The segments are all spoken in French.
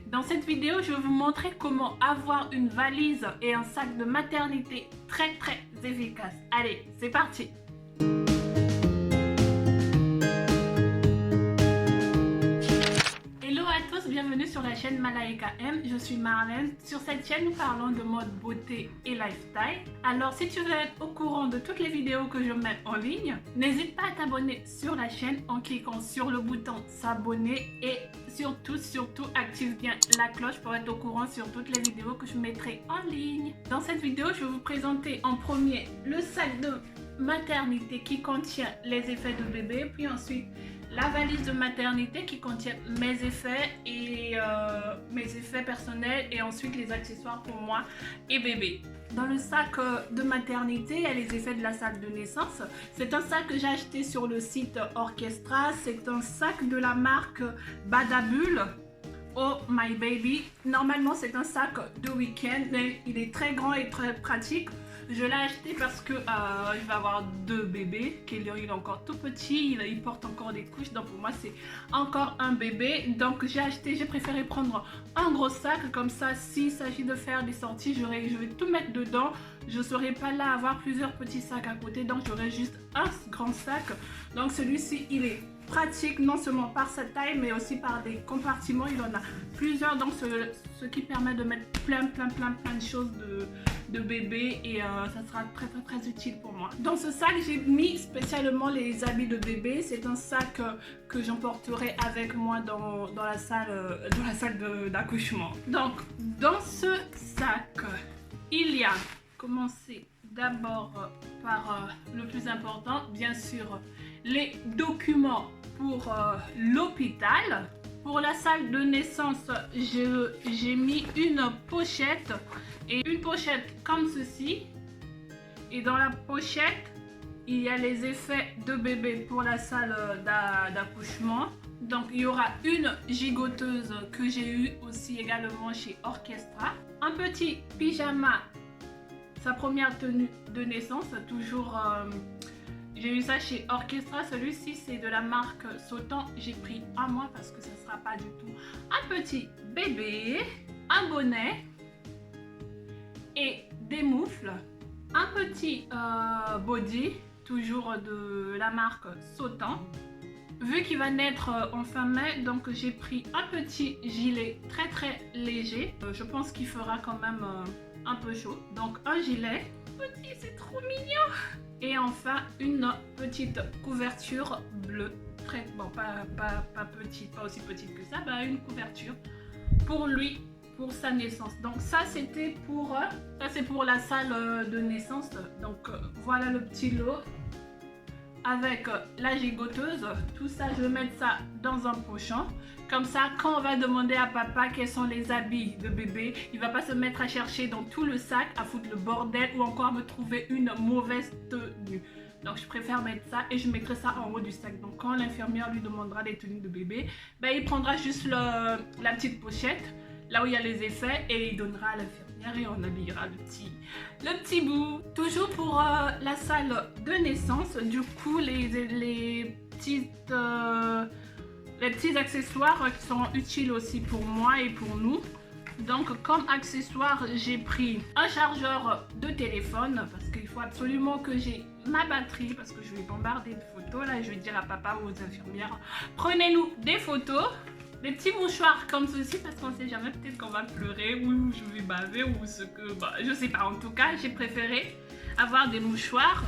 Dans cette vidéo, je vais vous montrer comment avoir une valise et un sac de maternité très efficace. Allez, c'est parti! Hello à tous, bienvenue sur la chaîne Malaika M. Je suis Marlène. Sur cette chaîne, nous parlons de mode beauté et lifestyle. Alors, si tu veux être au courant de toutes les vidéos que je mets en ligne, n'hésite pas à t'abonner sur la chaîne en cliquant sur le bouton s'abonner et surtout, active bien la cloche pour être au courant sur toutes les vidéos que je mettrai en ligne. Dans cette vidéo, je vais vous présenter en premier le sac de maternité qui contient les effets de bébé, puis ensuite la valise de maternité qui contient mes effets et mes effets personnels et ensuite les accessoires pour moi et bébé. Dans le sac de maternité, il y a les effets de la salle de naissance. C'est un sac que j'ai acheté sur le site Orchestra. C'est un sac de la marque Badabul. Oh my baby. Normalement, c'est un sac de week-end, mais il est très grand et très pratique. Je l'ai acheté parce que je vais avoir deux bébés. Kélian, il est encore tout petit, il porte encore des couches, donc pour moi c'est encore un bébé. Donc j'ai préféré prendre un gros sac, comme ça s'il s'agit de faire des sorties, je vais tout mettre dedans. Je ne serai pas là à avoir plusieurs petits sacs à côté, donc j'aurai juste un grand sac. Donc celui-ci, il est pratique non seulement par sa taille mais aussi par des compartiments. Il en a plusieurs, donc ce qui permet de mettre plein de choses de bébé et ça sera très utile pour moi. Dans ce sac, j'ai mis spécialement les habits de bébé. C'est un sac que j'emporterai avec moi dans la salle d'accouchement. Donc dans ce sac, il y a, commencer d'abord par le plus important, bien sûr, les documents pour l'hôpital. Pour la salle de naissance, j'ai mis une pochette et une pochette comme ceci. Et dans la pochette, il y a les effets de bébé pour la salle d'accouchement. Donc il y aura une gigoteuse que j'ai eue aussi également chez Orchestra. Un petit pyjama, sa première tenue de naissance, toujours j'ai eu ça chez Orchestra. Celui-ci c'est de la marque Sautant. J'ai pris un mois parce que ça ne sera pas du tout un petit bébé, un bonnet et des moufles, un petit body, toujours de la marque Sautant. Vu qu'il va naître en fin mai, donc j'ai pris un petit gilet très léger. Je pense qu'il fera quand même un peu chaud. Donc un gilet petit, c'est trop mignon. Et enfin une petite couverture bleue. Très bon, pas petite, pas aussi petite que ça, bah une couverture pour lui, pour sa naissance. Donc ça c'était pour c'est pour la salle de naissance. Donc voilà le petit lot avec la gigoteuse. Tout ça, je vais mettre ça dans un pochon. Comme ça, quand on va demander à papa quels sont les habits de bébé, il va pas se mettre à chercher dans tout le sac, à foutre le bordel ou encore me trouver une mauvaise tenue. Donc je préfère mettre ça et je mettrai ça en haut du sac. Donc quand l'infirmière lui demandera les tenues de bébé, ben, il prendra juste la petite pochette, là où il y a les effets, et il donnera à l'infirmière et on habillera le petit bout. Toujours pour la salle de naissance, du coup les petits accessoires qui seront utiles aussi pour moi et pour nous. Donc comme accessoire, j'ai pris un chargeur de téléphone parce qu'il faut absolument que j'ai ma batterie, parce que je vais bombarder de photos. Là, je vais dire à papa ou aux infirmières, prenez-nous des photos. Des petits mouchoirs comme ceci, parce qu'on sait jamais, peut-être qu'on va pleurer ou je vais baver ou ce que... Bah, je sais pas, en tout cas, j'ai préféré avoir des mouchoirs.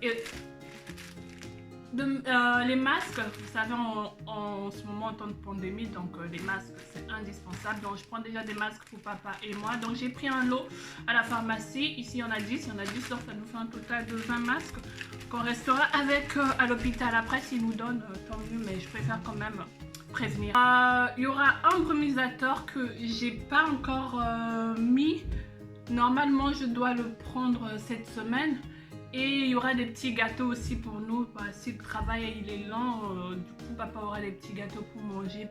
Et les masques, vous savez, en ce moment, en temps de pandémie, donc les masques, c'est indispensable. Donc, je prends déjà des masques pour papa et moi. Donc, j'ai pris un lot à la pharmacie. Ici, il y en a 10, donc ça nous fait un total de 20 masques qu'on restera avec à l'hôpital. Après, s'ils nous donnent, tant mieux, mais je préfère quand même prévenir. Il y aura un brumisateur que j'ai pas encore mis. Normalement, je dois le prendre cette semaine. Et il y aura des petits gâteaux aussi pour nous. Si le travail il est lent, du coup papa aura des petits gâteaux pour manger,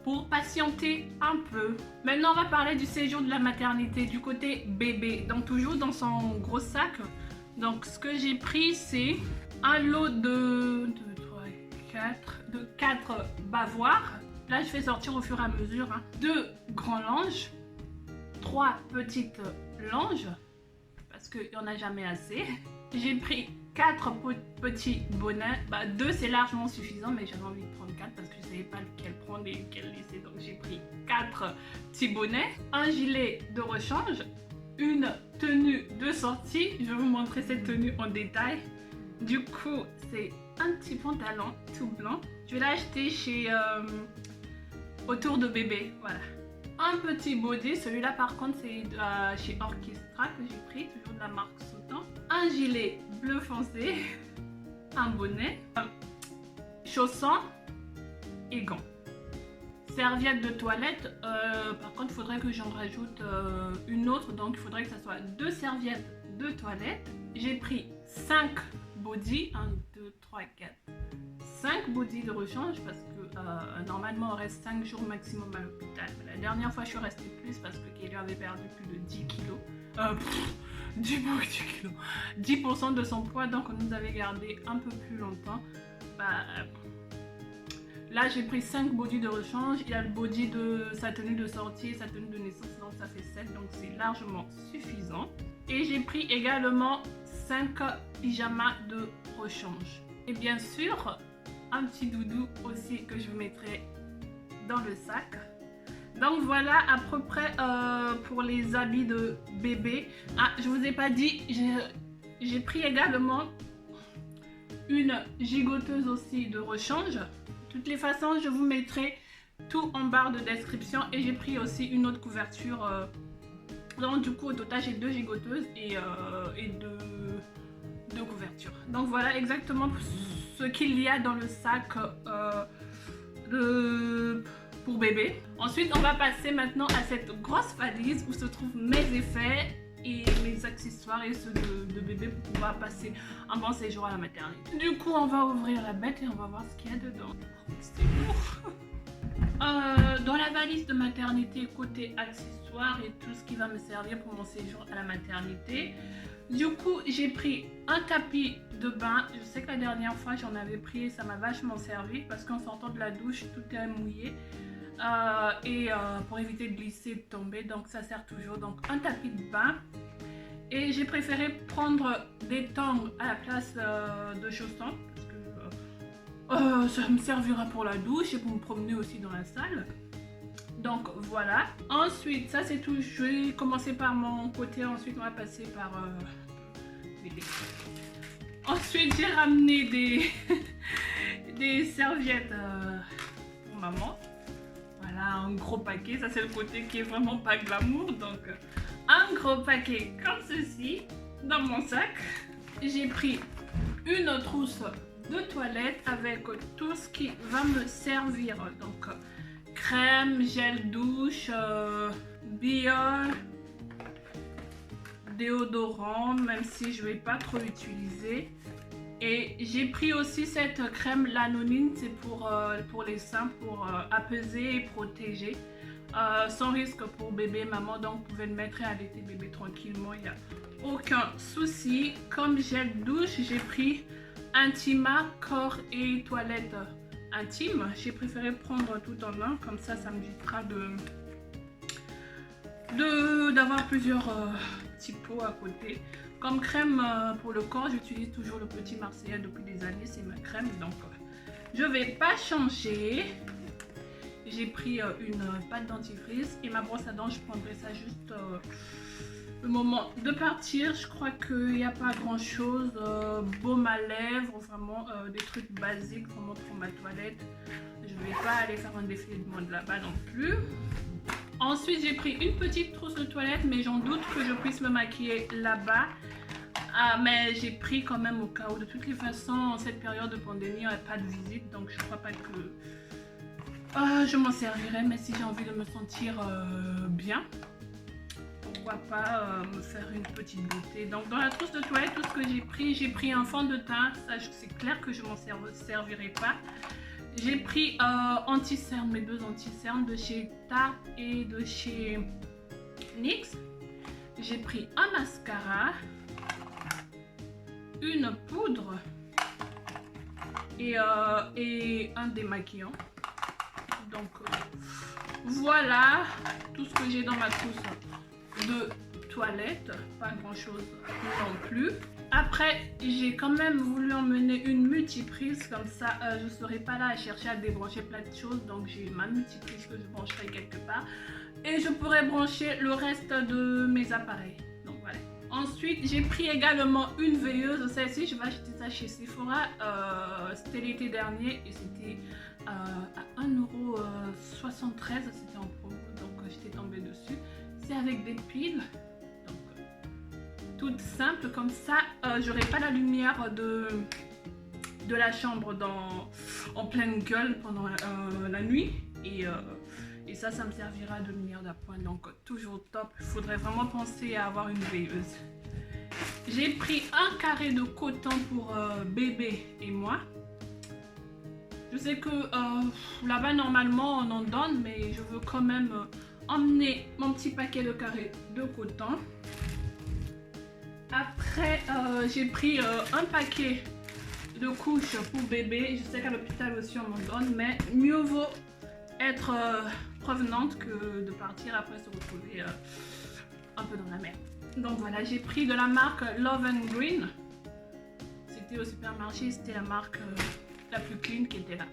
pour patienter un peu. Maintenant, on va parler du séjour de la maternité du côté bébé. Donc toujours dans son gros sac. Donc ce que j'ai pris, c'est un lot de 4 bavoirs. Là, je fais sortir au fur et à mesure, hein. 2 grands langes, 3 petites langes, parce qu'il n'y en a jamais assez. J'ai pris 4 petits bonnets. 2 c'est largement suffisant, mais j'avais envie de prendre 4 parce que je ne savais pas lequel prendre et lequel laisser. Donc j'ai pris 4 petits bonnets, un gilet de rechange, une tenue de sortie. Je vais vous montrer cette tenue en détail. Du coup, c'est un petit pantalon tout blanc. Je vais l'acheter chez Autour de Bébé. Voilà. Un petit body, celui-là par contre c'est chez Orchestra que j'ai pris, toujours de la marque Sautant. Un gilet bleu foncé, un bonnet, chaussons et gants. Serviette de toilette, par contre il faudrait que j'en rajoute une autre, donc il faudrait que ça soit 2 serviettes de toilette. J'ai pris 5 body, 1, 2, 3, 4, 5 body de rechange parce que normalement on reste 5 jours maximum à l'hôpital. La dernière fois je suis restée plus parce que Kelly avait perdu plus de 10 kilos. 10% de son poids, donc on nous avait gardé un peu plus longtemps. Là j'ai pris 5 body de rechange. Il y a le body de sa tenue de sortie, sa tenue de naissance, donc ça fait 7, donc c'est largement suffisant. Et j'ai pris également 5 pyjamas de rechange. Et bien sûr, un petit doudou aussi que je vous mettrai dans le sac. Donc voilà à peu près pour les habits de bébé. Ah, je vous ai pas dit, j'ai pris également une gigoteuse aussi de rechange. De toutes les façons, je vous mettrai tout en barre de description. Et j'ai pris aussi une autre couverture. Donc du coup au total j'ai 2 gigoteuses et 2 couvertures. Donc voilà exactement ce qu'il y a dans le sac pour bébé. Ensuite on va passer maintenant à cette grosse valise où se trouvent mes effets et mes accessoires et ceux de bébé pour pouvoir passer un bon séjour à la maternité. Du coup on va ouvrir la bête et on va voir ce qu'il y a dedans. C'est lourd. Dans la valise de maternité, côté accessoires et tout ce qui va me servir pour mon séjour à la maternité, du coup j'ai pris un tapis de bain. Je sais que la dernière fois j'en avais pris et ça m'a vachement servi parce qu'en sortant de la douche tout est mouillé pour éviter de glisser et de tomber, donc ça sert toujours. Donc un tapis de bain, et j'ai préféré prendre des tongs à la place de chaussons parce que ça me servira pour la douche et pour me promener aussi dans la salle. Donc voilà. Ensuite, ça c'est tout. Je vais commencer par mon côté. Ensuite, on va passer par bébé. Ensuite, j'ai ramené des serviettes pour maman. Voilà, un gros paquet. Ça c'est le côté qui est vraiment pas glamour. Donc un gros paquet comme ceci dans mon sac. J'ai pris une trousse de toilette avec tout ce qui va me servir. Donc crème, gel douche, biol, déodorant, même si je vais pas trop l'utiliser. Et j'ai pris aussi cette crème lanolin, c'est pour les seins, pour apaiser et protéger. Sans risque pour bébé, maman, donc vous pouvez le mettre et allaiter bébé tranquillement, il n'y a aucun souci. Comme gel douche, j'ai pris Intima corps et toilette intime. J'ai préféré prendre tout en un, comme ça m'évitera d'avoir plusieurs petits pots à côté. Comme crème pour le corps, j'utilise toujours le Petit Marseillais depuis des années, c'est ma crème, donc je vais pas changer. J'ai pris une pâte dentifrice et ma brosse à dents, je prendrai ça juste le moment de partir. Je crois qu'il n'y a pas grand chose. Baume à lèvres, vraiment des trucs basiques vraiment pour ma toilette. Je vais pas aller faire un défilé de mode là-bas non plus. Ensuite, j'ai pris une petite trousse de toilette, mais j'en doute que je puisse me maquiller là-bas. Mais j'ai pris quand même au cas où. De toutes les façons, en cette période de pandémie, il n'y a pas de visite, donc je crois pas que je m'en servirai. Mais si j'ai envie de me sentir bien, pourquoi pas me faire une petite beauté. Donc dans la trousse de toilette, tout ce que j'ai pris un fond de teint. Ça, c'est clair que je m'en servirai pas. J'ai pris anti-cerne, mes 2 anti-cernes de chez Tarte et de chez NYX. J'ai pris un mascara, une poudre et un démaquillant. Donc voilà tout ce que j'ai dans ma trousse de toilette. Pas grand chose non plus. Après, j'ai quand même voulu emmener une multiprise, comme ça je ne serai pas là à chercher à débrancher plein de choses. Donc j'ai ma multiprise que je brancherai quelque part et je pourrai brancher le reste de mes appareils. Donc voilà. Ensuite, j'ai pris également une veilleuse. Celle-ci, je vais acheter ça chez Sephora. C'était l'été dernier et c'était à 1,73 €. C'était en promo, donc j'étais tombée dessus. C'est avec des piles. Toute simple, comme ça j'aurai pas la lumière de la chambre en pleine gueule pendant la nuit et ça me servira de lumière d'appoint, donc toujours top. Il faudrait vraiment penser à avoir une veilleuse. J'ai pris un carré de coton pour bébé et moi. Je sais que là-bas normalement on en donne, mais je veux quand même emmener mon petit paquet de carrés de coton. Après, j'ai pris un paquet de couches pour bébé. Je sais qu'à l'hôpital aussi on m'en donne, mais mieux vaut être provenante que de partir après se retrouver un peu dans la mer. Donc voilà, j'ai pris de la marque Love and Green. C'était au supermarché, c'était la marque la plus clean qui était là.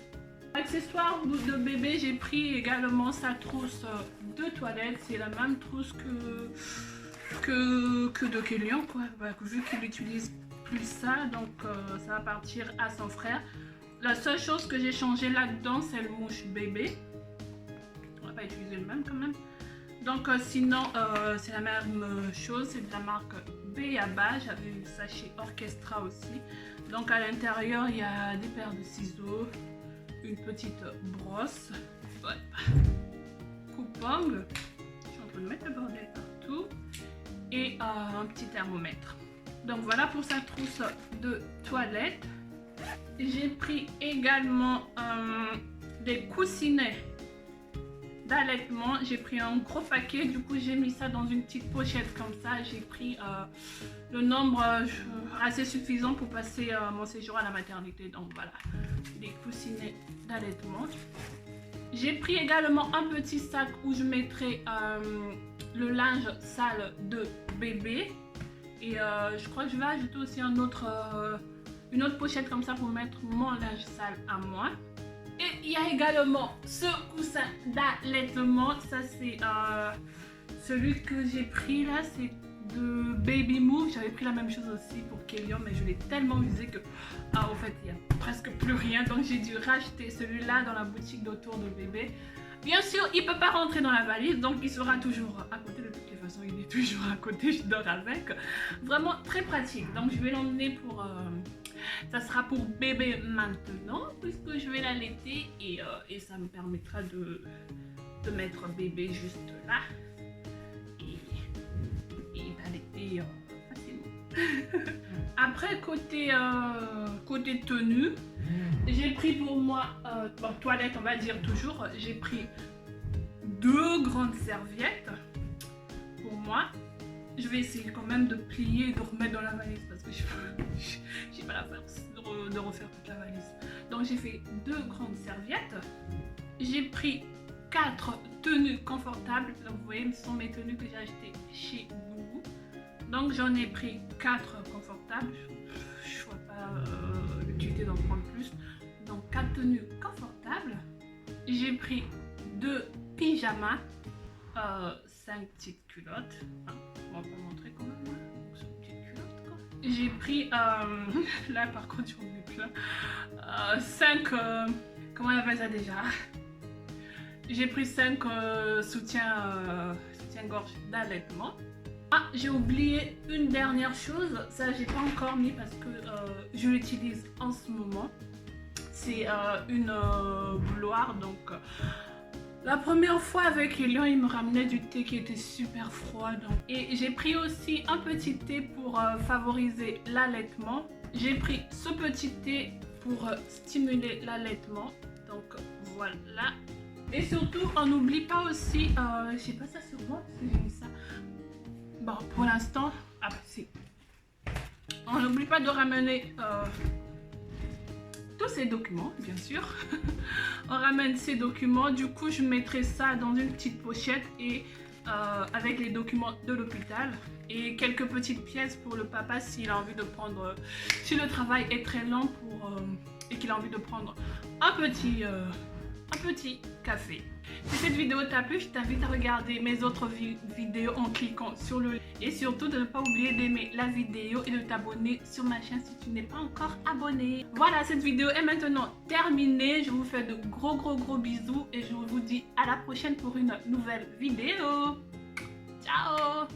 Accessoires de bébé, j'ai pris également sa trousse de toilette. C'est la même trousse que de Kélian, quoi. Bah, vu qu'il utilise plus ça, donc ça va partir à son frère. La seule chose que j'ai changé là-dedans, c'est le mouche bébé. On va pas utiliser le même quand même. Donc sinon c'est la même chose, c'est de la marque B.A.B.A. J'avais eu ça chez Orchestra aussi. Donc à l'intérieur il y a des paires de ciseaux, une petite brosse, coupe-ongle, je suis en train de mettre le bordel partout, et un petit thermomètre. Donc voilà pour sa trousse de toilette. J'ai pris également des coussinets d'allaitement. J'ai pris un gros paquet, du coup j'ai mis ça dans une petite pochette comme ça. J'ai pris le nombre assez suffisant pour passer mon séjour à la maternité. Donc voilà, des coussinets d'allaitement. J'ai pris également un petit sac où je mettrai le linge sale de bébé. Et je crois que je vais ajouter aussi une autre pochette comme ça pour mettre mon linge sale à moi. Et il y a également ce coussin d'allaitement. Ça c'est celui que j'ai pris là, c'est de Baby Move. J'avais pris la même chose aussi pour Kélian, mais je l'ai tellement usé que en fait il n'y a presque plus rien. Donc j'ai dû racheter celui-là dans la boutique d'autour de bébé. Bien sûr, il ne peut pas rentrer dans la valise, donc il sera toujours à côté. De toutes les façons, il est toujours à côté, je dors avec. Vraiment très pratique. Donc je vais l'emmener pour... ça sera pour bébé maintenant, puisque je vais l'allaiter et ça me permettra de mettre bébé juste là et d'allaiter facilement. Après, côté tenue, j'ai pris pour moi, bon, toilette on va dire toujours, j'ai pris 2 grandes serviettes pour moi. Je vais essayer quand même de plier et de remettre dans la valise parce que j'ai pas la force de refaire toute la valise. Donc j'ai fait 2 grandes serviettes. J'ai pris 4 tenues confortables. Donc vous voyez, ce sont mes tenues que j'ai achetées chez Boubou. Donc j'en ai pris 4 confortables. Je vois pas l'utilité d'en prendre plus. Donc 4 tenues confortables. J'ai pris 2 pyjamas, 5 petites culottes. Enfin, on va pas montrer quand même. Donc, 5 petites culottes quoi. J'ai pris là par contre j'en ai plein. 5 comment on appelle ça déjà? J'ai pris 5 soutien-gorge d'allaitement. Ah, j'ai oublié une dernière chose, ça j'ai pas encore mis parce que je l'utilise en ce moment. C'est une bouilloire. Donc la première fois avec Elion, il me ramenait du thé qui était super froid. Donc... Et j'ai pris aussi un petit thé pour favoriser l'allaitement. J'ai pris ce petit thé pour stimuler l'allaitement. Donc voilà. Et surtout, on n'oublie pas aussi, je sais pas ça sur moi parce que j'ai mis ça. Bon, pour l'instant, ah bah si. On n'oublie pas de ramener tous ces documents, bien sûr. On ramène ces documents. Du coup, je mettrai ça dans une petite pochette et avec les documents de l'hôpital et quelques petites pièces pour le papa s'il a envie de prendre, si le travail est très lent et qu'il a envie de prendre un petit café. Si cette vidéo t'a plu, je t'invite à regarder mes autres vidéos en cliquant sur le lien et surtout de ne pas oublier d'aimer la vidéo et de t'abonner sur ma chaîne si tu n'es pas encore abonné. Voilà, cette vidéo est maintenant terminée. Je vous fais de gros bisous et je vous dis à la prochaine pour une nouvelle vidéo. Ciao!